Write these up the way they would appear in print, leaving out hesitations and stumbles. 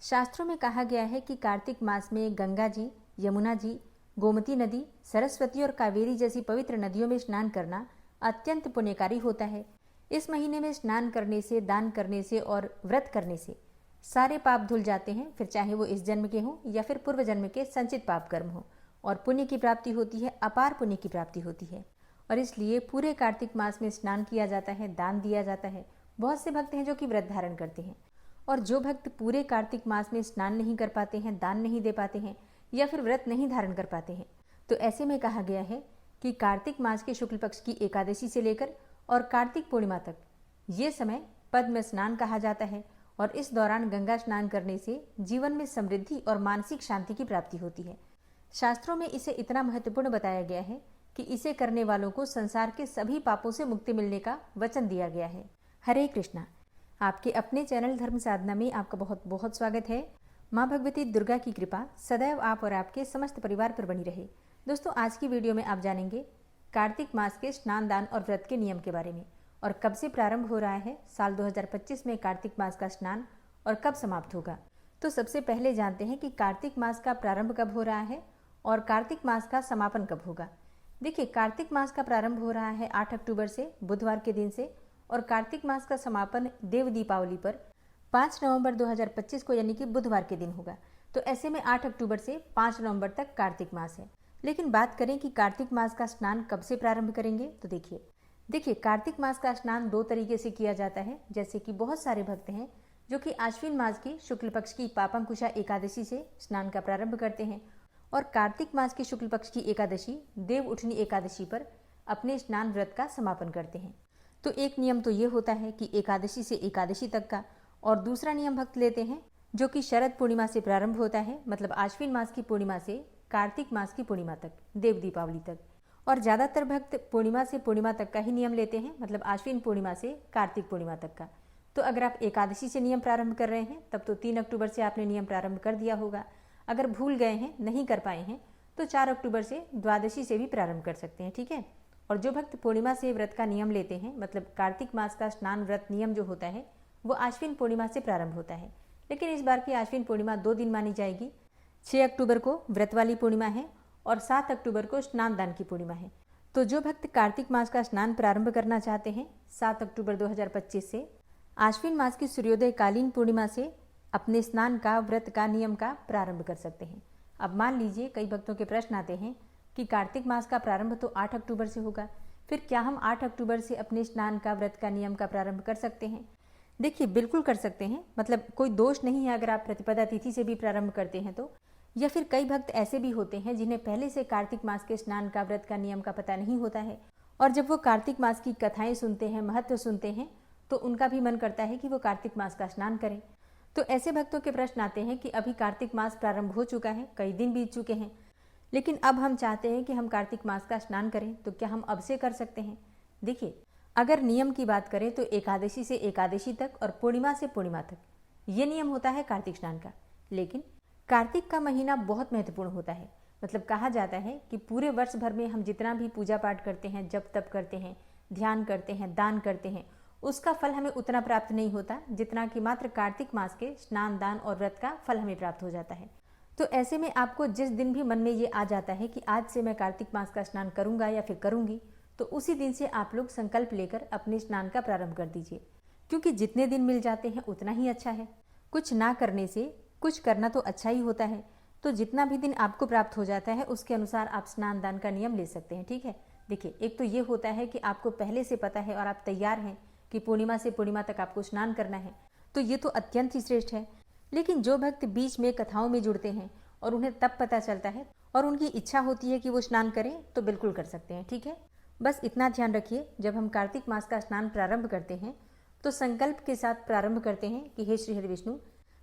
शास्त्रों में कहा गया है कि कार्तिक मास में गंगा जी, यमुना जी, गोमती नदी, सरस्वती और कावेरी जैसी पवित्र नदियों में स्नान करना अत्यंत पुण्यकारी होता है। इस महीने में स्नान करने से, दान करने से और व्रत करने से सारे पाप धुल जाते हैं, फिर चाहे वो इस जन्म के हों या फिर पूर्व जन्म के संचित पाप कर्म हो, और पुण्य की प्राप्ति होती है, अपार पुण्य की प्राप्ति होती है। और इसलिए पूरे कार्तिक मास में स्नान किया जाता है, दान दिया जाता है। बहुत से भक्त हैं जो कि व्रत धारण करते हैं, और जो भक्त पूरे कार्तिक मास में स्नान नहीं कर पाते हैं, दान नहीं दे पाते हैं या फिर व्रत नहीं धारण कर पाते हैं, तो ऐसे में कहा गया है कि कार्तिक मास के शुक्ल पक्ष की एकादशी से लेकर और कार्तिक पूर्णिमा तक ये समय पद्म स्नान कहा जाता है। और इस दौरान गंगा स्नान करने से जीवन में समृद्धि और मानसिक शांति की प्राप्ति होती है। शास्त्रों में इसे इतना महत्वपूर्ण बताया गया है कि इसे करने वालों को संसार के सभी पापों से मुक्ति मिलने का वचन दिया गया है। हरे कृष्णा। आपके अपने चैनल धर्म साधना में आपका बहुत बहुत स्वागत है। माँ भगवती दुर्गा की कृपा सदैव आप और आपके समस्त परिवार पर बनी रहे। दोस्तों, आज की वीडियो में आप जानेंगे कार्तिक मास के स्नान, दान और व्रत के नियम के बारे में, और कब से प्रारंभ हो रहा है साल 2025 में कार्तिक मास का स्नान और कब समाप्त होगा। तो सबसे पहले जानते हैं कि कार्तिक मास का प्रारंभ कब हो रहा है और कार्तिक मास का समापन कब होगा। देखिए, कार्तिक मास का प्रारंभ हो रहा है 8 अक्टूबर से, बुधवार के दिन से, और कार्तिक मास का समापन देव दीपावली पर 5 नवंबर 2025 को यानी कि बुधवार के दिन होगा। तो ऐसे में 8 अक्टूबर से 5 नवंबर तक कार्तिक मास है। लेकिन बात करें कि कार्तिक मास का स्नान कब से प्रारंभ करेंगे, तो देखिए कार्तिक मास का स्नान 2 तरीके से किया जाता है। जैसे कि बहुत सारे भक्त हैं जो कि आश्विन मास की शुक्ल पक्ष की पापंकुशा एकादशी से स्नान का प्रारंभ करते हैं, और कार्तिक मास की शुक्ल पक्ष की एकादशी देव उठनी एकादशी पर अपने स्नान व्रत का समापन करते हैं। तो एक नियम तो ये होता है कि एकादशी से एकादशी तक का, और दूसरा नियम भक्त लेते हैं जो कि शरद पूर्णिमा से प्रारंभ होता है, मतलब आश्विन मास की पूर्णिमा से कार्तिक मास की पूर्णिमा तक, देव दीपावली तक। और ज़्यादातर भक्त पूर्णिमा से पूर्णिमा तक का ही नियम लेते हैं, मतलब आश्विन पूर्णिमा से कार्तिक पूर्णिमा तक का। तो अगर आप एकादशी से नियम प्रारंभ कर रहे हैं तब तो 3 अक्टूबर से आपने नियम प्रारंभ कर दिया होगा। अगर भूल गए हैं, नहीं कर पाए हैं, तो 4 अक्टूबर से द्वादशी से भी प्रारंभ कर सकते हैं, ठीक है। और जो भक्त पूर्णिमा से व्रत का नियम लेते हैं, मतलब कार्तिक मास का स्नान व्रत नियम जो होता है वो आश्विन पूर्णिमा से प्रारंभ होता है। लेकिन इस बार की आश्विन पूर्णिमा 2 दिन मानी जाएगी। 6 अक्टूबर को व्रत वाली पूर्णिमा है और 7 अक्टूबर को स्नान दान की पूर्णिमा है। तो जो भक्त कार्तिक मास का स्नान प्रारंभ करना चाहते हैं 7 अक्टूबर 2025 से, आश्विन मास की सूर्योदय कालीन पूर्णिमा से अपने स्नान का, व्रत का, नियम का प्रारंभ कर सकते हैं। अब मान लीजिए कई भक्तों के प्रश्न आते हैं कि कार्तिक मास का प्रारंभ तो 8 अक्टूबर से होगा, फिर क्या हम 8 अक्टूबर से अपने स्नान का, व्रत का, नियम का प्रारंभ कर सकते हैं? देखिए, बिल्कुल कर सकते हैं, मतलब कोई दोष नहीं है अगर आप प्रतिपदा तिथि से भी प्रारंभ करते हैं तो। या फिर कई भक्त ऐसे भी होते हैं जिन्हें पहले से कार्तिक मास के स्नान का, व्रत का, नियम का पता नहीं होता है, और जब वो कार्तिक मास की कथाएं सुनते हैं, महत्व सुनते हैं, तो उनका भी मन करता है कि वो कार्तिक मास का स्नान करें। तो ऐसे भक्तों के प्रश्न आते हैं कि अभी कार्तिक मास प्रारंभ हो चुका है, कई दिन बीत चुके हैं, लेकिन अब हम चाहते हैं कि हम कार्तिक मास का स्नान करें, तो क्या हम अब से कर सकते हैं? देखिए, अगर नियम की बात करें तो एकादशी से एकादशी तक और पूर्णिमा से पूर्णिमा तक ये नियम होता है कार्तिक स्नान का। लेकिन कार्तिक का महीना बहुत महत्वपूर्ण होता है। मतलब कहा जाता है कि पूरे वर्ष भर में हम जितना भी पूजा पाठ करते हैं, जप तप करते हैं, ध्यान करते हैं, दान करते हैं, उसका फल हमें उतना प्राप्त नहीं होता जितना कि मात्र कार्तिक मास के स्नान, दान और व्रत का फल हमें प्राप्त हो जाता है। तो ऐसे में आपको जिस दिन भी मन में ये आ जाता है कि आज से मैं कार्तिक मास का स्नान करूंगा या फिर करूंगी, तो उसी दिन से आप लोग संकल्प लेकर अपने स्नान का प्रारंभ कर दीजिए, क्योंकि जितने दिन मिल जाते हैं उतना ही अच्छा है। कुछ ना करने से कुछ करना तो अच्छा ही होता है। तो जितना भी दिन आपको प्राप्त हो जाता है उसके अनुसार आप स्नान दान का नियम ले सकते हैं, ठीक है। देखिए, एक तो ये होता है कि आपको पहले से पता है और आप तैयार हैं कि पूर्णिमा से पूर्णिमा तक आपको स्नान करना है, तो ये तो अत्यंत ही श्रेष्ठ है। लेकिन जो भक्त बीच में कथाओं में जुड़ते हैं और उन्हें तब पता चलता है और उनकी इच्छा होती है कि वो स्नान करें, तो बिल्कुल कर सकते हैं, ठीक है। बस इतना ध्यान रखिए, जब हम कार्तिक मास का स्नान प्रारंभ करते हैं तो संकल्प के साथ प्रारंभ करते हैं कि हे श्री हरि विष्णु,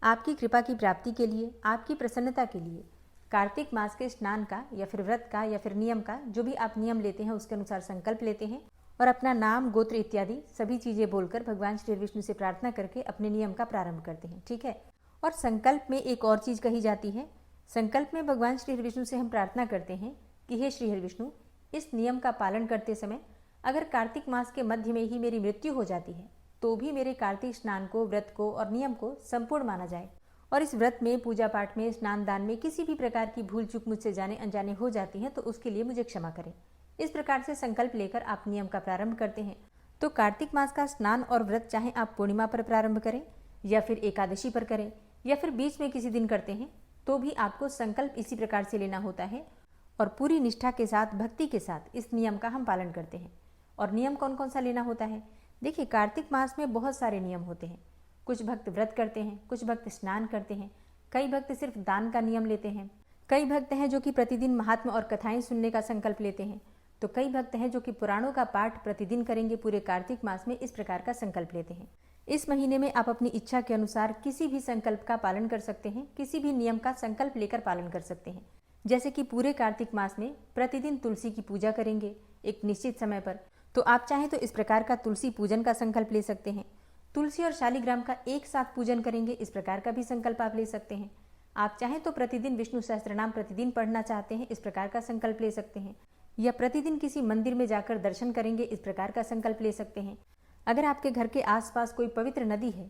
आपकी कृपा की प्राप्ति के लिए, आपकी प्रसन्नता के लिए कार्तिक मास के स्नान का या फिर व्रत का या फिर नियम का, जो भी आप नियम लेते हैं उसके अनुसार संकल्प लेते हैं और अपना नाम, गोत्र इत्यादि सभी चीजें बोलकर भगवान श्री विष्णु से प्रार्थना करके अपने नियम का प्रारंभ करते हैं, ठीक है। और संकल्प में एक और चीज कही जाती है। संकल्प में भगवान श्री विष्णु से हम प्रार्थना करते हैं कि हे श्री विष्णु, इस नियम का पालन करते समय अगर कार्तिक मास के मध्य में ही मेरी मृत्यु हो जाती है तो भी मेरे कार्तिक स्नान को, व्रत को और नियम को संपूर्ण माना जाए और इस व्रत में, पूजा पाठ में, स्नान दान में किसी भी प्रकार की भूल चूक मुझसे जाने अनजाने हो जाती है तो उसके लिए मुझे क्षमा करें। इस प्रकार से संकल्प लेकर आप नियम का प्रारंभ करते हैं। तो कार्तिक मास का स्नान और व्रत चाहे आप पूर्णिमा पर प्रारंभ करें या फिर एकादशी पर करें या फिर बीच में किसी दिन करते हैं, तो भी आपको संकल्प इसी प्रकार से लेना होता है और पूरी निष्ठा के साथ, भक्ति के साथ इस नियम का हम पालन करते हैं। और नियम कौन कौन सा लेना होता है? देखिए, कार्तिक मास में बहुत सारे नियम होते हैं। कुछ भक्त व्रत करते हैं, कुछ भक्त स्नान करते हैं, कई भक्त सिर्फ दान का नियम लेते हैं, कई भक्त हैं जो कि प्रतिदिन महात्मा और कथाएं सुनने का संकल्प लेते हैं, तो कई भक्त हैं जो कि पुराणों का पाठ प्रतिदिन करेंगे। पूरे कार्तिक मास में इस प्रकार का संकल्प लेते हैं। इस महीने में आप अपनी इच्छा के अनुसार किसी भी संकल्प का पालन कर सकते हैं, किसी भी नियम का संकल्प लेकर पालन कर सकते हैं। जैसे कि पूरे कार्तिक मास में प्रतिदिन तुलसी की पूजा करेंगे एक निश्चित समय पर, तो आप चाहें तो इस प्रकार का तुलसी पूजन का संकल्प ले सकते हैं। तुलसी और शालिग्राम का एक साथ पूजन करेंगे, इस प्रकार का भी संकल्प आप ले सकते हैं। आप चाहें तो प्रतिदिन विष्णु सहस्त्रनाम प्रतिदिन पढ़ना चाहते हैं, इस प्रकार का संकल्प ले सकते हैं। या प्रतिदिन किसी मंदिर में जाकर दर्शन करेंगे, इस प्रकार का संकल्प ले सकते हैं। अगर आपके घर के आसपास कोई पवित्र नदी है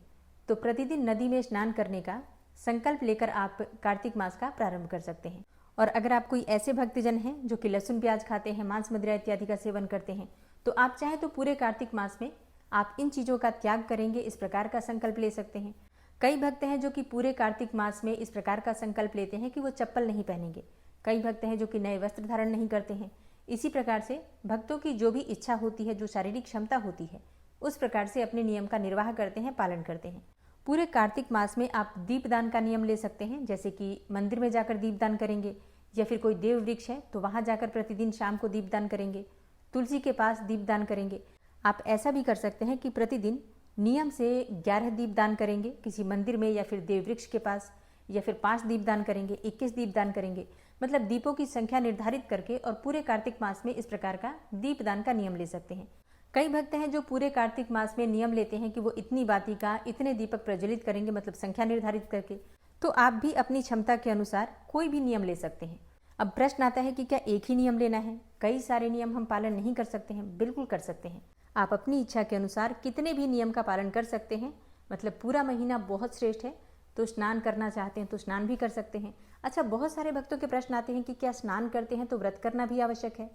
तो प्रतिदिन नदी में स्नान करने का संकल्प लेकर आप कार्तिक मास का प्रारंभ कर सकते हैं। और अगर आप कोई ऐसे भक्तजन हैं जो कि लहसुन प्याज खाते हैं, मांस मदिरा इत्यादि का सेवन करते हैं, तो आप चाहें तो पूरे कार्तिक मास में आप इन चीज़ों का त्याग करेंगे, इस प्रकार का संकल्प ले सकते हैं। कई भक्त हैं जो कि पूरे कार्तिक मास में इस प्रकार का संकल्प लेते हैं कि वो चप्पल नहीं पहनेंगे। कई भक्त हैं जो कि नए वस्त्र धारण नहीं करते हैं। इसी प्रकार से भक्तों की जो भी इच्छा होती है, जो शारीरिक क्षमता होती है, उस प्रकार से अपने नियम का निर्वाह करते हैं, पालन करते हैं। पूरे कार्तिक मास में आप दीपदान का नियम ले सकते हैं, जैसे कि मंदिर में जाकर दीपदान करेंगे या फिर कोई देव वृक्ष है तो वहां जाकर प्रतिदिन शाम को दीपदान करेंगे, तुलसी के पास दीपदान करेंगे। आप ऐसा भी कर सकते हैं कि प्रतिदिन नियम से 11 दीपदान करेंगे किसी मंदिर में या फिर देव वृक्ष के पास, या फिर 5 दीपदान करेंगे, 21 दीपदान करेंगे, मतलब दीपों की संख्या निर्धारित करके और पूरे कार्तिक मास में इस प्रकार का दीपदान का नियम ले सकते हैं। कई भक्त हैं जो पूरे कार्तिक मास में नियम लेते हैं कि वो इतनी बाती का, इतने दीपक प्रज्वलित करेंगे, मतलब संख्या निर्धारित करके। तो आप भी अपनी क्षमता के अनुसार कोई भी नियम ले सकते हैं। अब प्रश्न आता है कि क्या एक ही नियम लेना है? कई सारे नियम हम पालन नहीं कर सकते हैं? बिल्कुल कर सकते हैं। आप अपनी इच्छा के अनुसार कितने भी नियम का पालन कर सकते हैं। मतलब पूरा महीना बहुत श्रेष्ठ है, तो स्नान करना चाहते हैं तो स्नान भी कर सकते हैं। अच्छा, बहुत सारे भक्तों के प्रश्न आते हैं कि क्या स्नान करते हैं तो व्रत करना भी आवश्यक है?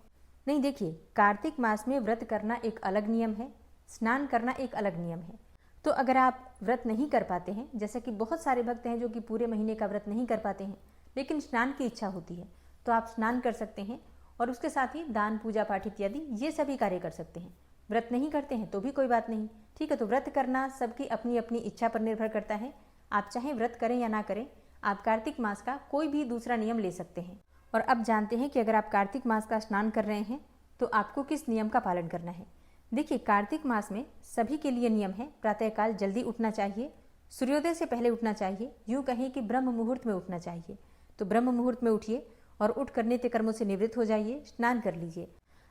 नहीं, देखिए, कार्तिक मास में व्रत करना एक अलग नियम है, स्नान करना एक अलग नियम है। तो अगर आप व्रत नहीं कर पाते हैं, जैसे कि बहुत सारे भक्त हैं जो कि पूरे महीने का व्रत नहीं कर पाते हैं लेकिन स्नान की इच्छा होती है, तो आप स्नान कर सकते हैं और उसके साथ ही दान, पूजा पाठ इत्यादि ये सभी कार्य कर सकते हैं। व्रत नहीं करते हैं तो भी कोई बात नहीं, ठीक है। तो व्रत करना सबकी अपनी अपनी इच्छा पर निर्भर करता है। आप चाहे व्रत करें या ना करें, आप कार्तिक मास का कोई भी दूसरा नियम ले सकते हैं। और अब जानते हैं कि अगर आप कार्तिक मास का स्नान कर रहे हैं तो आपको किस नियम का पालन करना है। देखिए, कार्तिक मास में सभी के लिए नियम है। प्रातःकाल जल्दी उठना चाहिए, सूर्योदय से पहले उठना चाहिए, यूँ कहें कि ब्रह्म मुहूर्त में उठना चाहिए। तो ब्रह्म मुहूर्त में उठिए और उठकर नित्य कर्मों से निवृत्त हो जाइए, स्नान कर लीजिए।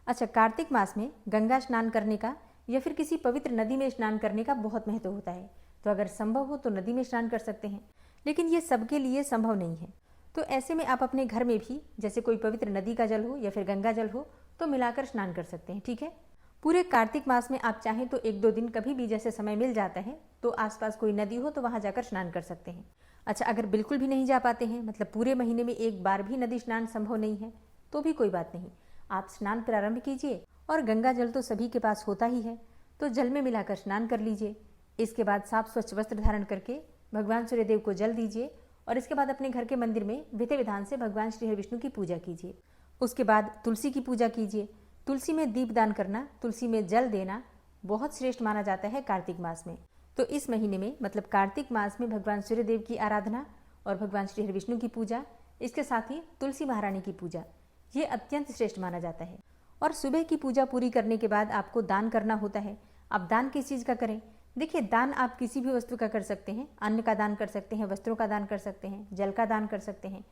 अच्छा, कार्तिक मास में गंगा स्नान करने का या फिर किसी पवित्र नदी में स्नान करने का बहुत महत्व होता है। तो अगर संभव हो तो नदी में स्नान कर सकते हैं, लेकिन ये सबके लिए संभव नहीं है। तो ऐसे में आप अपने घर में भी जैसे कोई पवित्र नदी का जल हो या फिर गंगा जल हो तो मिलाकर स्नान कर सकते हैं, ठीक है। पूरे कार्तिक मास में आप चाहें तो 1-2 दिन कभी भी जैसे समय मिल जाता है तो आसपास कोई नदी हो तो वहां जाकर स्नान कर सकते हैं। अच्छा, अगर बिल्कुल भी नहीं जा पाते हैं, मतलब पूरे महीने में एक बार भी नदी स्नान संभव नहीं है, तो भी कोई बात नहीं। आप स्नान प्रारंभ कीजिए और गंगा जल तो सभी के पास होता ही है, तो जल में मिलाकर स्नान कर लीजिए। इसके बाद साफ स्वच्छ वस्त्र धारण करके भगवान सूर्यदेव को जल दीजिए और इसके बाद अपने घर के मंदिर में विधि विधान से भगवान श्री हरि विष्णु की पूजा कीजिए। उसके बाद तुलसी की पूजा कीजिए। तुलसी में दीप दान करना, तुलसी में जल देना बहुत श्रेष्ठ माना जाता है कार्तिक मास में। तो इस महीने में, मतलब कार्तिक मास में, भगवान सूर्यदेव की आराधना और भगवान श्री हरि विष्णु की पूजा, इसके साथ ही तुलसी महारानी की पूजा, ये अत्यंत श्रेष्ठ माना जाता है। और सुबह की पूजा पूरी करने के बाद आपको दान करना होता है। आप दान किस चीज़ का करें? देखिए, दान आप किसी भी वस्तु का कर सकते हैं। अन्न का दान कर सकते हैं, वस्त्रों का दान कर सकते हैं, जल का दान कर सकते हैं,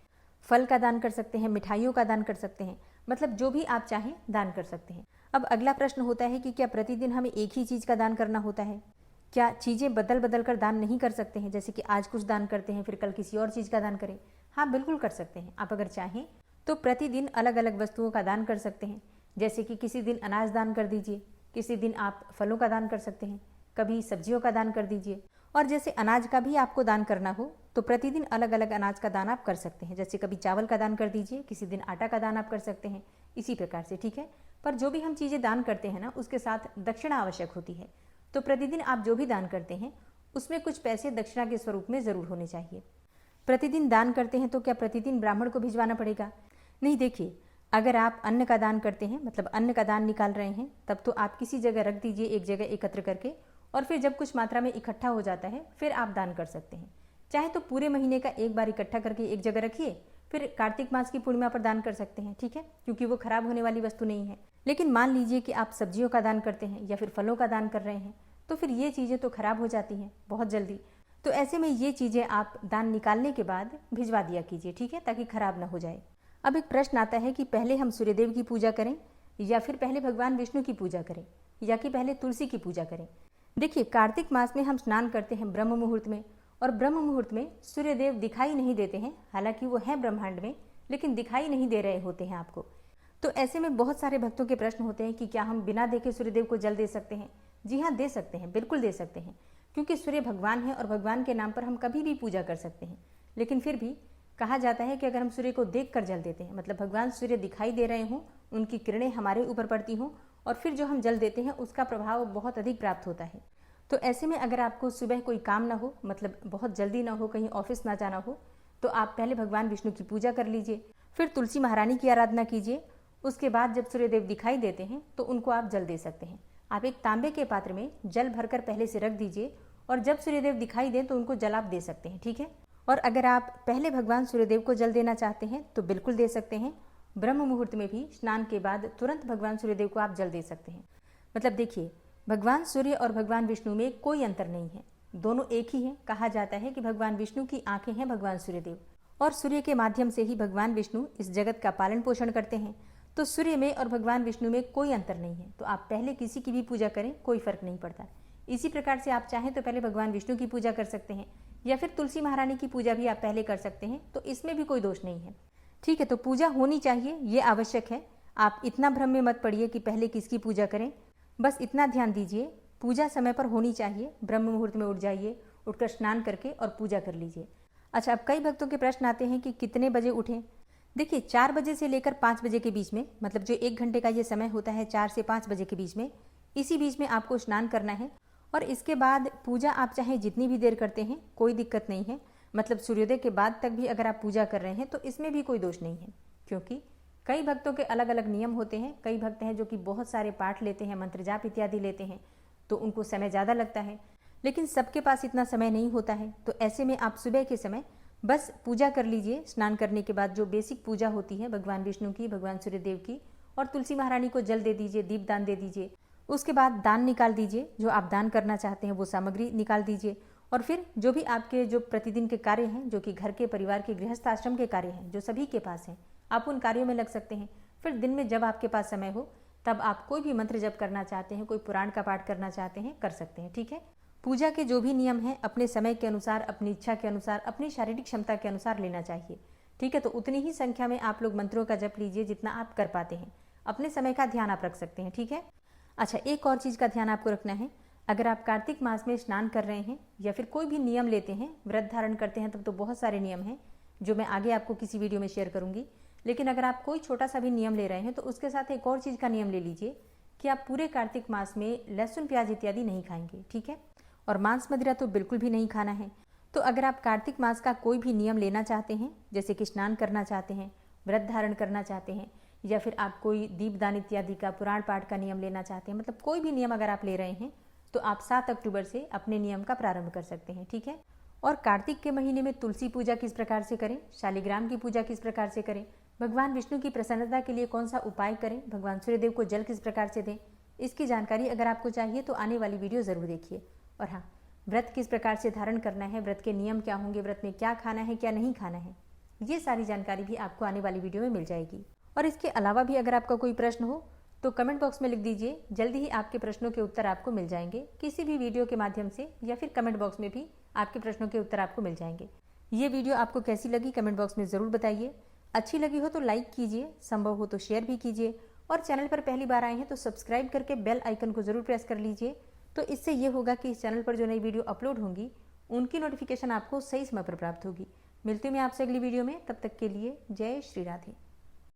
फल का दान कर सकते हैं, मिठाइयों का दान कर सकते हैं, मतलब जो भी आप चाहें दान कर सकते हैं। अब अगला प्रश्न होता है कि क्या प्रतिदिन हमें एक ही चीज़ का दान करना होता है? क्या चीज़ें बदल बदल कर दान नहीं कर सकते हैं? जैसे कि आज कुछ दान करते हैं फिर कल किसी और चीज़ का दान करें। हाँ, बिल्कुल कर सकते हैं। आप अगर चाहें तो प्रतिदिन अलग अलग वस्तुओं का दान कर सकते हैं। जैसे कि किसी दिन अनाज दान कर दीजिए, किसी दिन आप फलों का दान कर सकते हैं, कभी सब्जियों का दान कर दीजिए। और जैसे अनाज का भी आपको दान करना हो तो प्रतिदिन अलग अलग अनाज का दान आप कर सकते हैं। जैसे कभी चावल का दान कर दीजिए, किसी दिन आटा का दान आप कर सकते हैं, इसी प्रकार से, ठीक है। पर जो भी हम चीज़ें दान करते हैं ना, उसके साथ दक्षिणा आवश्यक होती है। तो प्रतिदिन आप जो भी दान करते हैं उसमें कुछ पैसे दक्षिणा के स्वरूप में ज़रूर होने चाहिए। प्रतिदिन दान करते हैं तो क्या प्रतिदिन ब्राह्मण को भिजवाना पड़ेगा? नहीं, देखिए, अगर आप अन्न का दान करते हैं, मतलब अन्न का दान निकाल रहे हैं, तब तो आप किसी जगह रख दीजिए, एक जगह एकत्र करके, और फिर जब कुछ मात्रा में इकट्ठा हो जाता है फिर आप दान कर सकते हैं। चाहे तो पूरे महीने का एक बार इकट्ठा करके एक जगह रखिए, फिर कार्तिक मास की पूर्णिमा पर दान कर सकते हैं, ठीक है, क्योंकि वो खराब होने वाली वस्तु नहीं है। लेकिन मान लीजिए कि आप सब्जियों का दान करते हैं या फिर फलों का दान कर रहे हैं, तो फिर ये चीज़ें तो खराब हो जाती हैं बहुत जल्दी। तो ऐसे में ये चीज़ें आप दान निकालने के बाद भिजवा दिया कीजिए, ठीक है, ताकि खराब ना हो जाए। अब एक प्रश्न आता है कि पहले हम सूर्यदेव की पूजा करें या फिर पहले भगवान विष्णु की पूजा करें या कि पहले तुलसी की पूजा करें। देखिए, कार्तिक मास में हम स्नान करते हैं ब्रह्म मुहूर्त में, और ब्रह्म मुहूर्त में सूर्यदेव दिखाई नहीं देते हैं। हालांकि वो हैं ब्रह्मांड में, लेकिन दिखाई नहीं दे रहे होते हैं आपको। तो ऐसे में बहुत सारे भक्तों के प्रश्न होते हैं कि क्या हम बिना देखे सूर्यदेव को जल दे सकते हैं? जी हाँ, दे सकते हैं, बिल्कुल दे सकते हैं, क्योंकि सूर्य भगवान है और भगवान के नाम पर हम कभी भी पूजा कर सकते हैं। लेकिन फिर भी कहा जाता है कि अगर हम सूर्य को देख कर जल देते हैं, मतलब भगवान सूर्य दिखाई दे रहे हों, उनकी किरणें हमारे ऊपर पड़ती हों, और फिर जो हम जल देते हैं उसका प्रभाव बहुत अधिक प्राप्त होता है। तो ऐसे में अगर आपको सुबह कोई काम ना हो, मतलब बहुत जल्दी ना हो, कहीं ऑफिस ना जाना हो, तो आप पहले भगवान विष्णु की पूजा कर लीजिए, फिर तुलसी महारानी की आराधना कीजिए। उसके बाद जब सूर्यदेव दिखाई देते हैं तो उनको आप जल दे सकते हैं। आप एक तांबे के पात्र में जल भरकर पहले से रख दीजिए, और जब सूर्यदेव दिखाई दें तो उनको जल आप दे सकते हैं, ठीक है। और अगर आप पहले भगवान सूर्यदेव को जल देना चाहते हैं तो बिल्कुल दे सकते हैं। ब्रह्म मुहूर्त में भी स्नान के बाद तुरंत भगवान सूर्यदेव को आप जल दे सकते हैं। मतलब देखिए, भगवान सूर्य और भगवान विष्णु में कोई अंतर नहीं है, दोनों एक ही हैं। कहा जाता है कि भगवान विष्णु की आंखें हैं भगवान सूर्यदेव, और सूर्य के माध्यम से ही भगवान विष्णु इस जगत का पालन पोषण करते हैं। तो सूर्य में और भगवान विष्णु में कोई अंतर नहीं है। तो आप पहले किसी की भी पूजा करें, कोई फर्क नहीं पड़ता। इसी प्रकार से आप चाहें तो पहले भगवान विष्णु की पूजा कर सकते हैं, या फिर तुलसी महारानी की पूजा भी आप पहले कर सकते हैं, तो इसमें भी कोई दोष नहीं है, ठीक है। तो पूजा होनी चाहिए, ये आवश्यक है। आप इतना भ्रम में मत पड़िए कि पहले किसकी पूजा करें, बस इतना ध्यान दीजिए, पूजा समय पर होनी चाहिए। ब्रह्म मुहूर्त में उठ जाइए, उठकर स्नान करके और पूजा कर लीजिए। अच्छा, अब कई भक्तों के प्रश्न आते हैं कि कितने बजे उठें। देखिए, 4 बजे से लेकर 5 बजे के बीच में, मतलब जो 1 घंटे का ये समय होता है, 4 से 5 बजे के बीच में, इसी बीच में आपको स्नान करना है। और इसके बाद पूजा आप चाहे जितनी भी देर करते हैं, कोई दिक्कत नहीं है। मतलब सूर्योदय के बाद तक भी अगर आप पूजा कर रहे हैं तो इसमें भी कोई दोष नहीं है, क्योंकि कई भक्तों के अलग अलग नियम होते हैं। कई भक्त हैं जो कि बहुत सारे पाठ लेते हैं, मंत्र जाप इत्यादि लेते हैं, तो उनको समय ज़्यादा लगता है, लेकिन सबके पास इतना समय नहीं होता है। तो ऐसे में आप सुबह के समय बस पूजा कर लीजिए। स्नान करने के बाद जो बेसिक पूजा होती है भगवान विष्णु की, भगवान सूर्यदेव की, और तुलसी महारानी को जल दे दीजिए, दीप दान दे दीजिए। उसके बाद दान निकाल दीजिए, जो आप दान करना चाहते हैं वो सामग्री निकाल दीजिए। और फिर जो भी आपके जो प्रतिदिन के कार्य हैं, जो कि घर के, परिवार के, गृहस्थ आश्रम के कार्य हैं, जो सभी के पास हैं, आप उन कार्यों में लग सकते हैं। फिर दिन में जब आपके पास समय हो तब आप कोई भी मंत्र जप करना चाहते हैं, कोई पुराण का पाठ करना चाहते हैं, कर सकते हैं, ठीक है। पूजा के जो भी नियम हैं अपने समय के अनुसार, अपनी इच्छा के अनुसार, अपनी शारीरिक क्षमता के अनुसार लेना चाहिए, ठीक है। तो उतनी ही संख्या में आप लोग मंत्रों का जप लीजिए जितना आप कर पाते हैं। अपने समय का ध्यान आप रख सकते हैं, ठीक है। अच्छा, एक और चीज़ का ध्यान आपको रखना है। अगर आप कार्तिक मास में स्नान कर रहे हैं या फिर कोई भी नियम लेते हैं, व्रत धारण करते हैं, तब तो बहुत सारे नियम हैं जो मैं आगे आपको किसी वीडियो में शेयर करूंगी। लेकिन अगर आप कोई छोटा सा भी नियम ले रहे हैं तो उसके साथ एक और चीज़ का नियम ले लीजिए कि आप पूरे कार्तिक मास में लहसुन, प्याज इत्यादि नहीं खाएंगे, ठीक है। और मांस मदिरा तो बिल्कुल भी नहीं खाना है। तो अगर आप कार्तिक मास का कोई भी नियम लेना चाहते हैं, जैसे कि स्नान करना चाहते हैं, व्रत धारण करना चाहते हैं, या फिर आप कोई दीपदान इत्यादि का, पुराण पाठ का नियम लेना चाहते हैं, मतलब कोई भी नियम अगर आप ले रहे हैं तो आप 7 अक्टूबर से अपने नियम का प्रारंभ कर सकते हैं, ठीक है। और कार्तिक के महीने में तुलसी पूजा किस प्रकार से करें, शालिग्राम की पूजा किस प्रकार से करें, भगवान विष्णु की प्रसन्नता के लिए कौन सा उपाय करें, भगवान सूर्यदेव को जल किस प्रकार से दें, इसकी जानकारी अगर आपको चाहिए तो आने वाली वीडियो ज़रूर देखिए। और हाँ, व्रत किस प्रकार से धारण करना है, व्रत के नियम क्या होंगे, व्रत में क्या खाना है, क्या नहीं खाना है, ये सारी जानकारी भी आपको आने वाली वीडियो में मिल जाएगी। और इसके अलावा भी अगर आपका कोई प्रश्न हो तो कमेंट बॉक्स में लिख दीजिए, जल्दी ही आपके प्रश्नों के उत्तर आपको मिल जाएंगे, किसी भी वीडियो के माध्यम से, या फिर कमेंट बॉक्स में भी आपके प्रश्नों के उत्तर आपको मिल जाएंगे। ये वीडियो आपको कैसी लगी कमेंट बॉक्स में ज़रूर बताइए। अच्छी लगी हो तो लाइक कीजिए, संभव हो तो शेयर भी कीजिए, और चैनल पर पहली बार आए हैं तो सब्सक्राइब करके बेल आइकन को ज़रूर प्रेस कर लीजिए। तो इससे ये होगा कि इस चैनल पर जो नई वीडियो अपलोड होंगी उनकी नोटिफिकेशन आपको सही समय पर प्राप्त होगी। मिलती हूँ मैं आपसे अगली वीडियो में, तब तक के लिए जय श्री राधे।